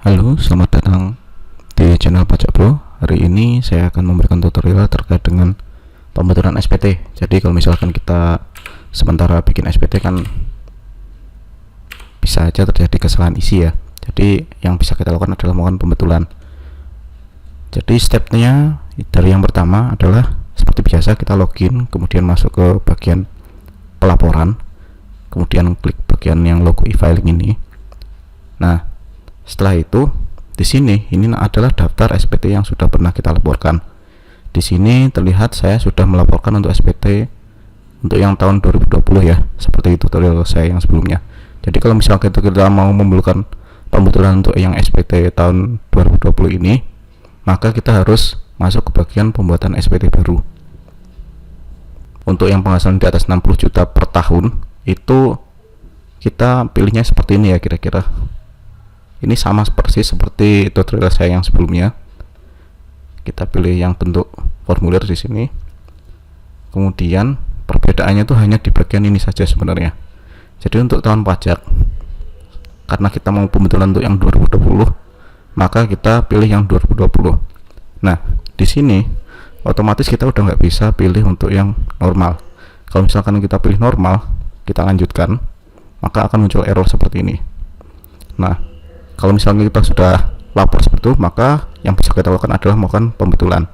Halo, selamat datang di channel Pajak Bro. Hari ini saya akan memberikan tutorial terkait dengan pembentukan SPT. Jadi kalau misalkan kita sementara bikin SPT kan bisa aja terjadi kesalahan isi ya. Jadi yang bisa kita lakukan adalah melakukan pembetulan. Jadi stepnya dari yang pertama adalah seperti biasa kita login, kemudian masuk ke bagian pelaporan, kemudian klik bagian yang logo e-filing ini. Nah, setelah itu di sini ini adalah daftar SPT yang sudah pernah kita laporkan. Di sini terlihat saya sudah melaporkan untuk SPT untuk yang tahun 2020 ya, seperti tutorial saya yang sebelumnya. Jadi kalau misalnya kita mau membutuhkan pembetulan untuk yang SPT tahun 2020 ini, maka kita harus masuk ke bagian pembuatan SPT baru. Untuk yang penghasilan di atas 60 juta per tahun itu kita pilihnya seperti ini ya kira-kira. Ini sama persis seperti tutorial saya yang sebelumnya. Kita pilih yang bentuk formulir di sini. Kemudian perbedaannya itu hanya di bagian ini saja sebenarnya. Jadi untuk tahun pajak, karena kita mau pembetulan untuk yang 2020, maka kita pilih yang 2020. Nah, di sini otomatis kita udah nggak bisa pilih untuk yang normal. Kalau misalkan kita pilih normal, kita lanjutkan, maka akan muncul error seperti ini. Nah, kalau misalnya kita sudah lapor seperti itu, maka yang bisa kita lakukan adalah melakukan pembetulan.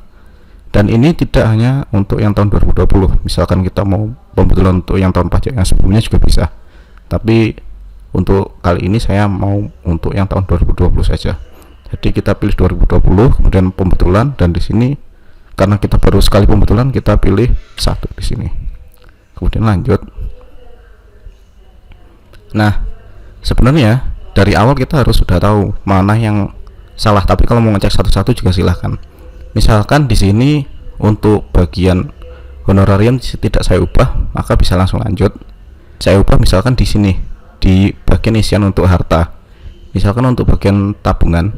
Dan ini tidak hanya untuk yang tahun 2020. Misalkan kita mau pembetulan untuk yang tahun pajak yang sebelumnya juga bisa. Tapi untuk kali ini saya mau untuk yang tahun 2020 saja. Jadi kita pilih 2020, kemudian pembetulan, dan di sini karena kita baru sekali pembetulan, kita pilih satu di sini. Kemudian lanjut. Nah, sebenarnya dari awal kita harus sudah tahu mana yang salah, tapi kalau mau ngecek satu-satu juga silahkan. Misalkan di sini untuk bagian honorarium tidak saya ubah, maka bisa langsung lanjut. Saya ubah misalkan di sini di bagian isian untuk harta. Misalkan untuk bagian tabungan,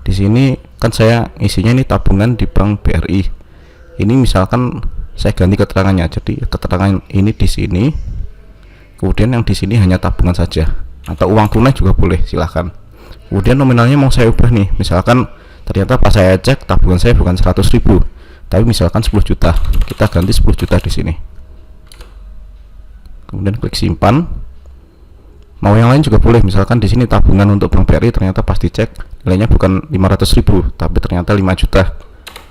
di sini kan saya isinya ini tabungan di Bank BRI. Ini misalkan saya ganti keterangannya, jadi keterangan ini di sini, kemudian yang di sini hanya tabungan saja. Atau uang tunai juga boleh, silahkan. Kemudian nominalnya mau saya ubah nih, misalkan ternyata pas saya cek tabungan saya bukan 100.000 tapi misalkan 10 juta, kita ganti 10 juta di sini. Kemudian klik simpan. Mau yang lain juga boleh, misalkan di sini tabungan untuk Bank BRI ternyata pas dicek nilainya bukan 500.000 tapi ternyata 5 juta,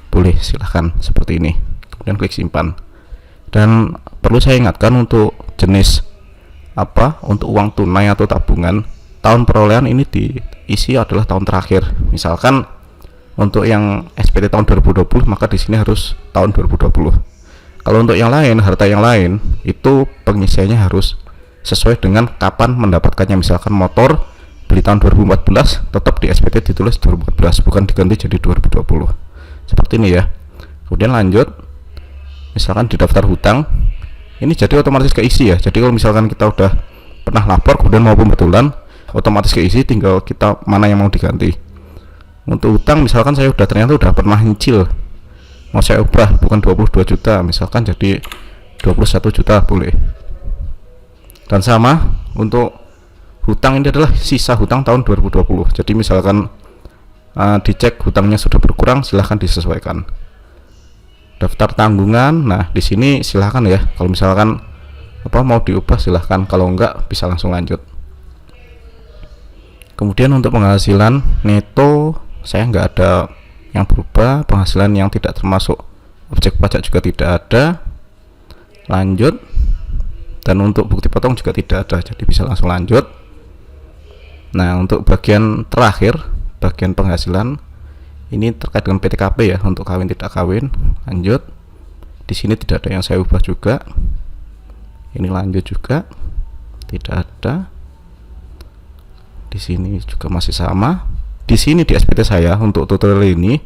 boleh, silahkan seperti ini. Kemudian klik simpan. Dan perlu saya ingatkan untuk jenis untuk uang tunai atau tabungan, tahun perolehan ini diisi adalah tahun terakhir. Misalkan untuk yang SPT tahun 2020, maka di sini harus tahun 2020. Kalau untuk yang lain, harta yang lain, itu pengisiannya harus sesuai dengan kapan mendapatkannya. Misalkan motor beli tahun 2014, tetap di SPT ditulis 2014, bukan diganti jadi 2020. Seperti ini ya. Kemudian lanjut. Misalkan di daftar hutang, ini jadi otomatis keisi ya. Jadi kalau misalkan kita udah pernah lapor kemudian mau pembetulan, otomatis keisi, tinggal kita mana yang mau diganti. Untuk utang misalkan saya ternyata udah pernah nyicil, mau saya ubah bukan 22 juta misalkan jadi 21 juta, boleh. Dan sama untuk hutang, ini adalah sisa hutang tahun 2020. Jadi misalkan dicek hutangnya sudah berkurang, silahkan disesuaikan. Daftar tanggungan, nah di sini silahkan ya, kalau misalkan mau diubah silahkan, kalau enggak bisa langsung lanjut. Kemudian untuk penghasilan neto saya enggak ada yang berubah, penghasilan yang tidak termasuk objek pajak juga tidak ada, lanjut. Dan untuk bukti potong juga tidak ada, jadi bisa langsung lanjut. Nah, untuk bagian terakhir, bagian penghasilan, ini terkait dengan PTKP ya, untuk kawin tidak kawin, lanjut. Di sini tidak ada yang saya ubah juga. Ini lanjut juga, tidak ada. Di sini juga masih sama. Di sini di SPT saya untuk tutorial ini,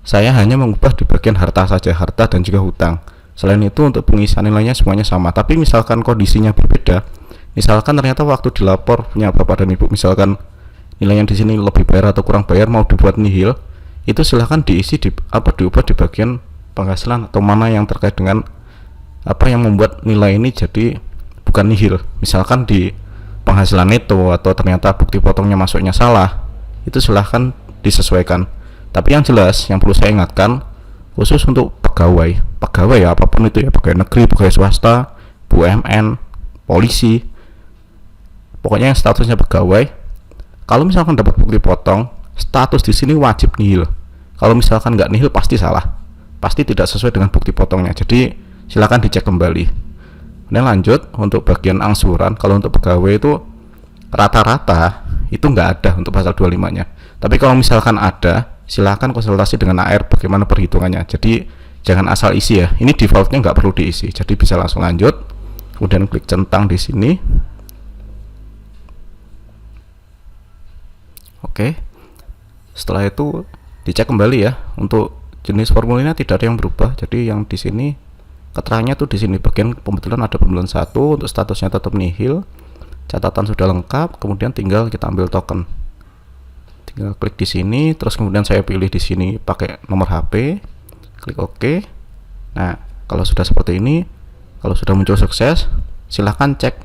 saya hanya mengubah di bagian harta saja, harta dan juga hutang. Selain itu untuk pengisian nilainya semuanya sama. Tapi misalkan kondisinya berbeda, misalkan ternyata waktu dilapor punya bapak dan ibu, misalkan nilai yang di sini lebih bayar atau kurang bayar, mau dibuat nihil, itu silahkan diisi diubah di bagian penghasilan atau mana yang terkait dengan yang membuat nilai ini jadi bukan nihil. Misalkan di penghasilan neto atau ternyata bukti potongnya masuknya salah, itu silahkan disesuaikan. Tapi yang jelas yang perlu saya ingatkan, khusus untuk pegawai ya, apapun itu ya, pegawai negeri, pegawai swasta, BUMN, polisi, pokoknya yang statusnya pegawai, kalau misalkan dapat bukti potong, status di sini wajib nihil. Kalau misalkan nggak nihil pasti salah, pasti tidak sesuai dengan bukti potongnya. Jadi silakan dicek kembali. Kemudian lanjut untuk bagian angsuran. Kalau untuk pegawai itu rata-rata itu nggak ada untuk pasal 25-nya. Tapi kalau misalkan ada, silakan konsultasi dengan AR bagaimana perhitungannya. Jadi jangan asal isi ya. Ini defaultnya nggak perlu diisi. Jadi bisa langsung lanjut. Kemudian klik centang di sini. Oke. Setelah itu dicek kembali ya. Untuk jenis formulirnya tidak ada yang berubah. Jadi yang di sini keterangannya tuh di sini bagian pembetulan ada pembetulan 1, untuk statusnya tetap nihil, catatan sudah lengkap, kemudian tinggal kita ambil token. Tinggal klik di sini, terus kemudian saya pilih di sini pakai nomor HP, klik OK. Nah, kalau sudah seperti ini, kalau sudah muncul sukses, silahkan cek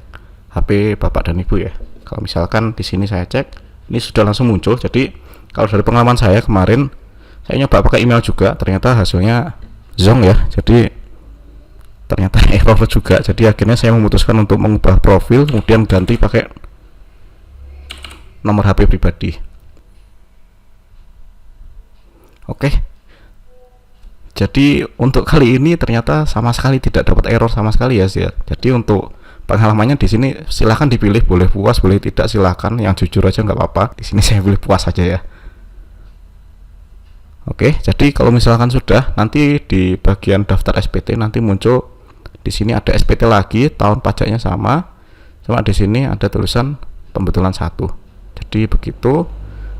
HP Bapak dan Ibu ya. Kalau misalkan di sini saya cek, ini sudah langsung muncul. Jadi kalau dari pengalaman saya kemarin, saya nyoba pakai email juga, ternyata hasilnya zonk ya. Jadi ternyata error juga. Jadi akhirnya saya memutuskan untuk mengubah profil, kemudian ganti pakai nomor HP pribadi. Oke. Jadi untuk kali ini ternyata sama sekali tidak dapat error sama sekali ya. Jadi untuk pengalamannya di sini silahkan dipilih, boleh puas boleh tidak, silahkan. Yang jujur aja nggak apa-apa. Di sini saya pilih puas saja ya. Oke, jadi kalau misalkan sudah, nanti di bagian daftar SPT nanti muncul di sini ada SPT lagi, tahun pajaknya sama di sini ada tulisan pembetulan 1. Jadi begitu.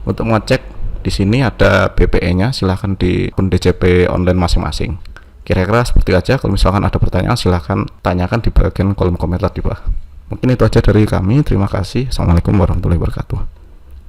Untuk mengecek di sini ada BPE-nya, silahkan di akun DJP online masing-masing. Kira-kira seperti aja. Kalau misalkan ada pertanyaan, silahkan tanyakan di bagian kolom komentar di bawah. Mungkin itu aja dari kami. Terima kasih. Assalamualaikum warahmatullahi wabarakatuh.